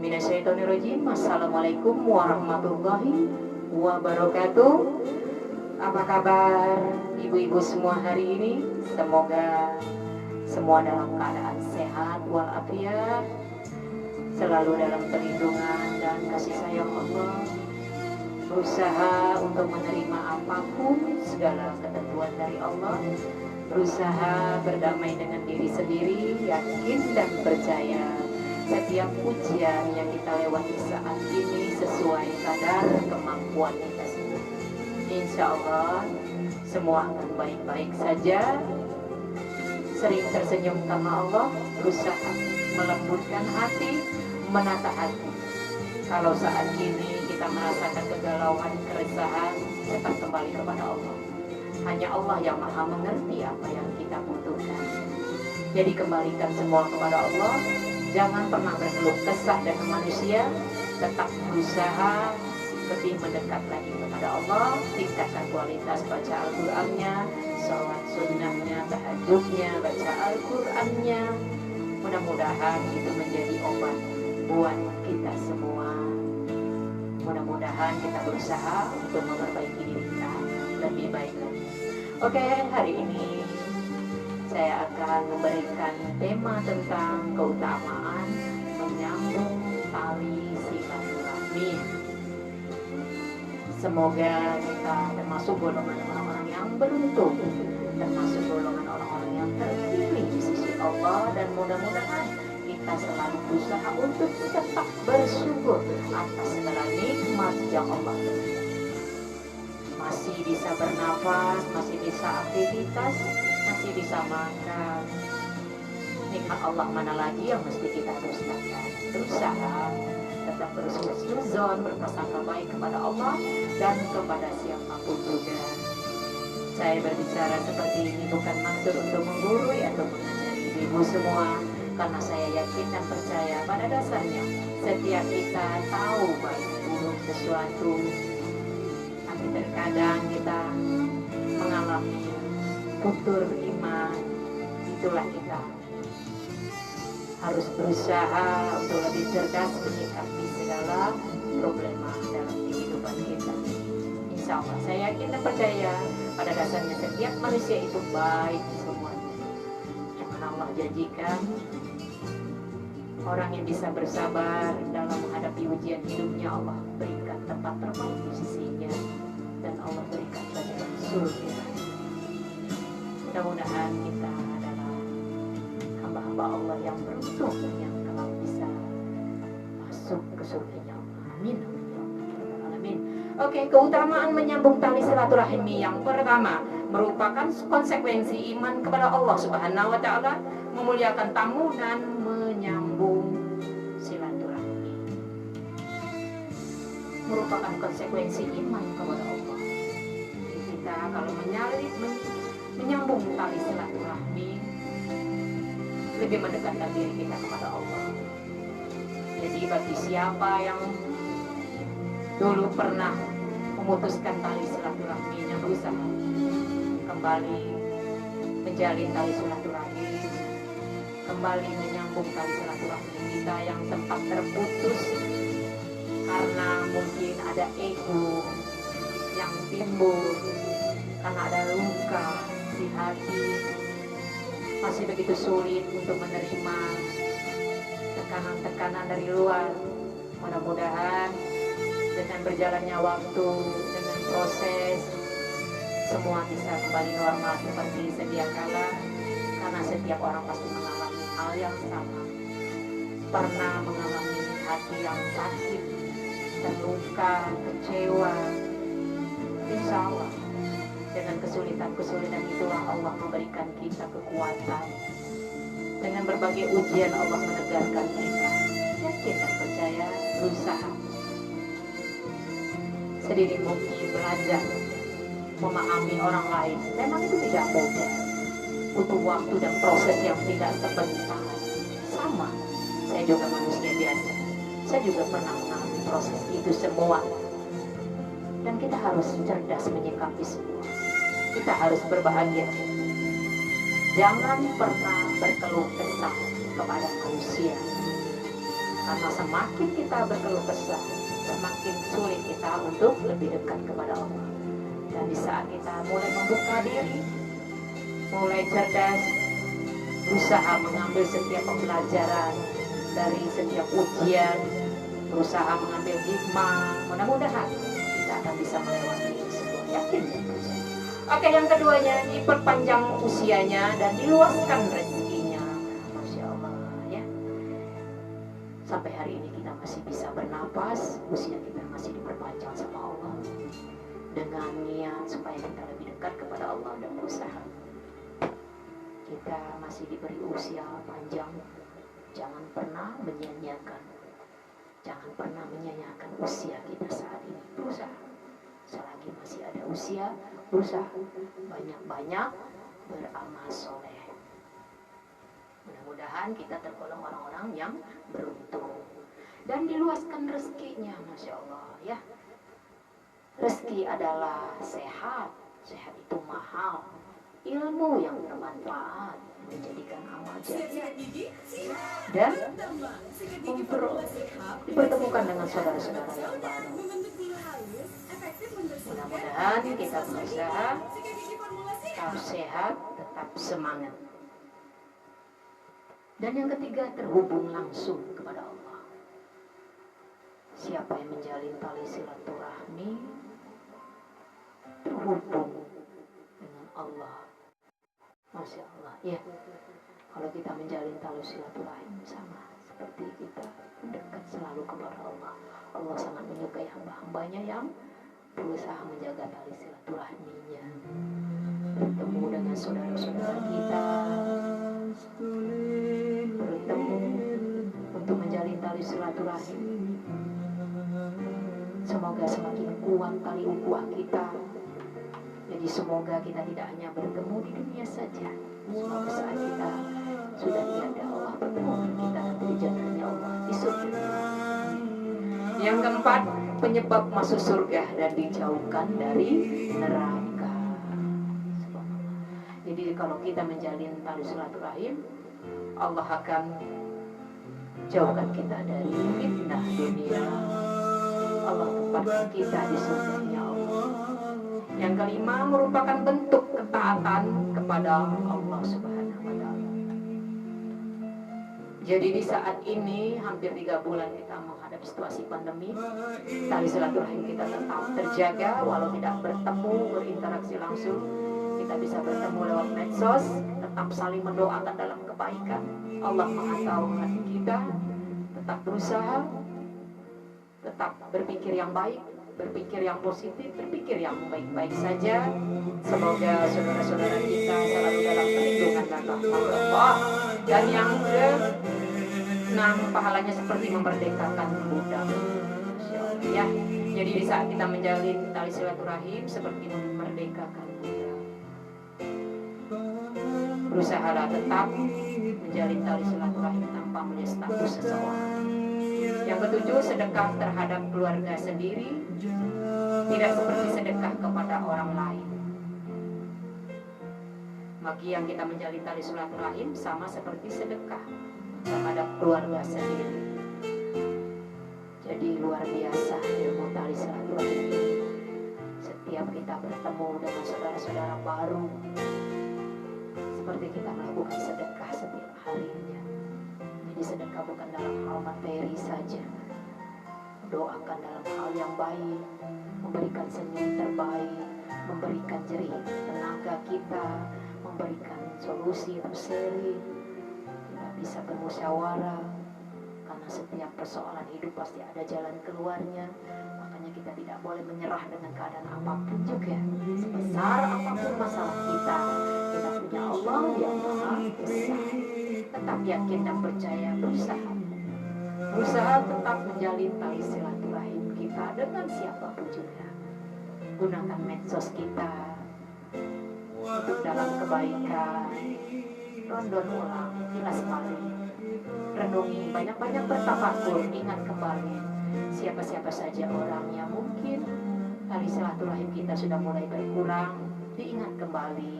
Minasyaitonirrajim. Assalamualaikum warahmatullahi wabarakatuh. Apa kabar ibu-ibu semua hari ini? Semoga semua dalam keadaan sehat walafiat, selalu dalam perlindungan dan kasih sayang Allah, berusaha untuk menerima apapun segala ketentuan dari Allah, berusaha berdamai dengan diri sendiri, yakin dan percaya setiap ujian yang kita lewati saat ini sesuai kadar kemampuan kita sendiri. Insya Allah semua akan baik-baik saja. Sering tersenyum sama Allah, berusaha melembutkan hati, menata hati. Kalau saat ini kita merasakan kegalauan, keresahan, cepat kembali kepada Allah. Hanya Allah yang maha mengerti apa yang kita butuhkan. Jadi kembalikan semua kepada Allah. Jangan pernah berkeluh kesah dengan manusia. Tetap berusaha lebih mendekat lagi kepada Allah. Tingkatkan kualitas baca Al-Qurannya, sholat sunnahnya, tahajudnya, baca Al-Qurannya. Mudah-mudahan itu menjadi obat buat kita semua. Mudah-mudahan kita berusaha untuk memperbaiki diri kita lebih baik lagi. Oke, hari ini saya akan memberikan tema tentang keutamaan menyambung tali silaturahmi. Semoga kita termasuk golongan orang-orang yang beruntung, termasuk golongan orang-orang yang terpilih di sisi Allah, dan mudah-mudahan kita selalu berusaha untuk tetap bersyukur atas segala nikmat yang Allah berikan. Masih bisa bernafas, masih bisa aktivitas, masih bisa makan. Nikmat Allah mana lagi yang mesti kita dustakan? Berusaha tetap berhusnuzon, berprasangka baik kepada Allah dan kepada siapapun juga. Saya berbicara seperti ini bukan maksud untuk menggurui atau mengajari ibu semua, karena saya yakin dan percaya pada dasarnya setiap kita tahu baik buruk sesuatu, tapi terkadang kita mengalami futur iman. Itulah kita harus berusaha untuk lebih cerdas menyikapi segala problema dalam kehidupan kita. Insya Allah saya yakin dan percaya pada dasarnya setiap manusia itu baik semuanya. Jangan Allah janjikan orang yang bisa bersabar dalam menghadapi ujian hidupnya, Allah berikan tempat terbaik di sisinya dan Allah berikan bagian surga. Mudah-mudahan kita adalah hamba-hamba Allah yang beruntung yang kelak bisa masuk ke surganya Allah. Amin. Amin. Oke, keutamaan menyambung tali silaturahmi yang pertama merupakan konsekuensi iman kepada Allah Subhanahu wa taala, memuliakan tamu dan menyambung silaturahmi. Merupakan konsekuensi iman kepada Allah. Jadi kita kalau menyambung tali silaturahmi, lebih mendekatkan diri kita kepada Allah. Jadi bagi siapa yang dulu pernah memutuskan tali silaturahminya, berusaha kembali menjalin tali silaturahmi, kembali menyambung tali silaturahmi kita yang sempat terputus karena mungkin ada ego yang timbul, karena ada luka di hati, masih begitu sulit untuk menerima tekanan-tekanan dari luar. Mudah-mudahan dengan berjalannya waktu, dengan proses, semua bisa kembali normal seperti sedia kala, karena setiap orang pasti mengalami hal yang sama, pernah mengalami hati yang sakit, terluka, kecewa. Insya Allah dengan kesulitan-kesulitan itulah Allah memberikan kita kekuatan. Dengan berbagai ujian Allah menegarkan kita. Yakin dan percaya, berusaha sedikit mungkin belajar memahami orang lain. Memang itu tidak mudah, butuh waktu dan proses yang tidak sebentar. Sama, saya juga manusia biasa. Saya juga pernah mengalami proses itu semua. Dan kita harus cerdas menyikapi semua. Kita harus berbahagia. Jangan pernah berkeluh kesah kepada manusia. Karena semakin kita berkeluh kesah, semakin sulit kita untuk lebih dekat kepada Allah. Dan di saat kita mulai membuka diri, mulai cerdas, berusaha mengambil setiap pembelajaran dari setiap ujian, berusaha mengambil hikmah, mudah-mudahan kita akan bisa melewati ini semua. Yakin dan percaya. Oke, yang keduanya, diperpanjang usianya dan diluaskan rezekinya. Masya Allah ya. Sampai hari ini kita masih bisa bernapas, usia kita masih diperpanjang sama Allah. Dengan niat supaya kita lebih dekat kepada Allah dan berusaha. Kita masih diberi usia panjang. Jangan pernah menyia-nyiakan. Jangan pernah menyia-nyiakan usia kita saat ini. Berusaha. Selagi masih ada usia, berusaha banyak-banyak beramal soleh. Mudah-mudahan kita tergolong orang-orang yang beruntung. Dan diluaskan rezekinya, Masya Allah ya. Rezeki adalah sehat. Sehat itu mahal. Ilmu yang bermanfaat menjadikan amal jariah dan dipertemukan dengan saudara-saudara yang baru. Mudah-mudahan kita berusaha tetap sehat, tetap semangat. Dan yang ketiga, terhubung langsung kepada Allah. Siapa yang menjalin tali silaturahmi terhubung dengan Allah. Masya Allah ya. Kalau kita menjalin tali silaturahim sama seperti kita mendekat selalu kepada Allah. Allah sangat menyukai hamba-hambanya yang berusaha menjaga tali silaturahminya, bertemu dengan saudara-saudara kita, bertemu untuk menjalin tali silaturahim. Semoga semakin kuat tali ukhuwah kita. Jadi semoga kita tidak hanya bertemu di dunia saja. Semoga saat kita sudah tiada, Allah bertemu kita nanti di jannahnya Allah di surga. Yang keempat, penyebab masuk surga dan dijauhkan dari neraka. Jadi kalau kita menjalin tali silaturahim, Allah akan jauhkan kita dari fitnah dunia. Allah tempatkan kita di surganya Allah. Yang kelima, merupakan bentuk ketaatan kepada Allah Subhanahu wa Ta'ala. Jadi di saat ini hampir 3 bulan kita menghadapi situasi pandemi, tali silaturahim kita tetap terjaga walau tidak bertemu, berinteraksi langsung. Kita bisa bertemu lewat medsos, tetap saling mendoakan dalam kebaikan. Allah Maha tahu hati kita, tetap berusaha, tetap berpikir yang baik, berpikir yang positif, berpikir yang baik-baik saja. Semoga saudara-saudara kita selalu dalam perlindungan dan rahmat Allah. Dan yang ke-6, pahalanya seperti memerdekakan budak. Ya, jadi di saat kita menjalin tali silaturahim seperti memerdekakan budak. Berusahalah tetap menjalin tali silaturahim tanpa melihat status seseorang. Yang ke-7, sedekah terhadap keluarga sendiri, tidak seperti sedekah kepada orang lain. Bagi yang kita menjalin tali silaturahim sama seperti sedekah terhadap keluarga sendiri. Jadi luar biasa ilmu tali silaturahim ini. Setiap kita bertemu dengan saudara-saudara baru, seperti kita melakukan sedekah setiap harinya. Jadi sedekah bukan dalam hal materi saja, doakan dalam hal yang baik, memberikan senyum terbaik, memberikan jerih tenaga kita, memberikan solusi berseri. Kita bisa bermusyawarah, karena setiap persoalan hidup pasti ada jalan keluarnya. Makanya kita tidak boleh menyerah dengan keadaan apapun juga. Sebesar apapun masalah kita, kita punya Allah yang Maha Besar. Tetap yakin dan percaya, berusaha tetap menjalin tali silaturahim kita dengan siapapun juga. Gunakan medsos kita untuk dalam kebaikan. Rondon ulang, kilas balik, renungi, banyak-banyak bertafakur, ingat kembali siapa-siapa saja orang yang mungkin tali silaturahim kita sudah mulai berkurang, diingat kembali.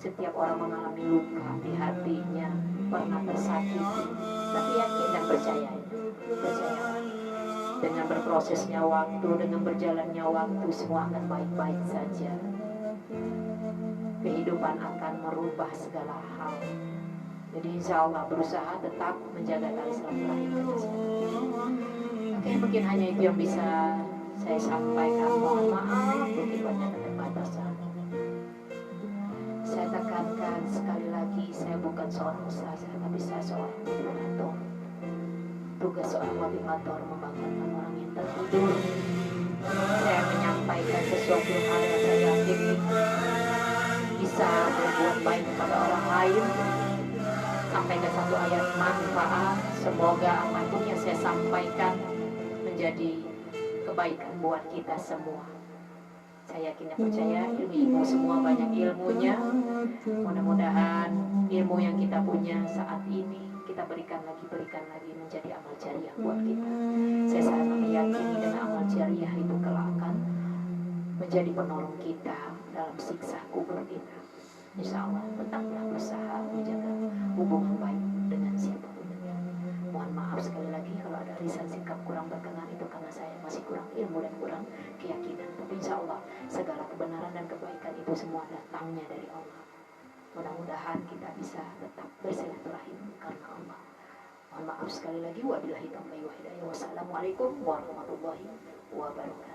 Setiap orang mengalami luka di hatinya, pernah tersakiti, tapi yakin dan percaya. Dengan berprosesnya waktu, dengan berjalannya waktu, semua akan baik-baik saja. Kehidupan akan merubah segala hal. Jadi insya Allah berusaha tetap menjaga tali silaturahim. Oke, mungkin hanya itu yang bisa saya sampaikan. Mohon maaf mungkin banyak keterbatasan. Saya tekankan sekali lagi, saya bukan seorang ustazah, tapi saya seorang motivator. Tugas seorang motivator membangunkan orang yang tertidur. Saya menyampaikan sesuatu hal yang saya yakini bisa berbuat baik kepada orang lain. Sampaikan satu ayat manfaat. Semoga apapun yang saya sampaikan menjadi kebaikan buat kita semua. Saya yakin dan percaya ilmu semua banyak ilmunya. Mudah-mudahan ilmu yang kita punya saat ini kita berikan lagi menjadi amal jariah buat kita. Saya sangat meyakini dengan amal jariah itu kelak akan menjadi penolong kita dalam siksa kubur kita. Insya Allah tetaplah berusaha menjaga hubungan baik dengan siapapun. Mohon maaf sekali lagi kalau ada lisan sikap kurang berkenan, itu karena saya masih kurang ilmu dan kurang keyakinan. Tapi insya Allah segala kebenaran dan kebaikan itu semua datangnya dari Allah. Mudah-mudahan kita bisa tetap bersilaturahim karena Allah. Mohon maaf sekali lagi. Wabillahi taufiq wal hidayah. Wassalamualaikum warahmatullahi wabarakatuh.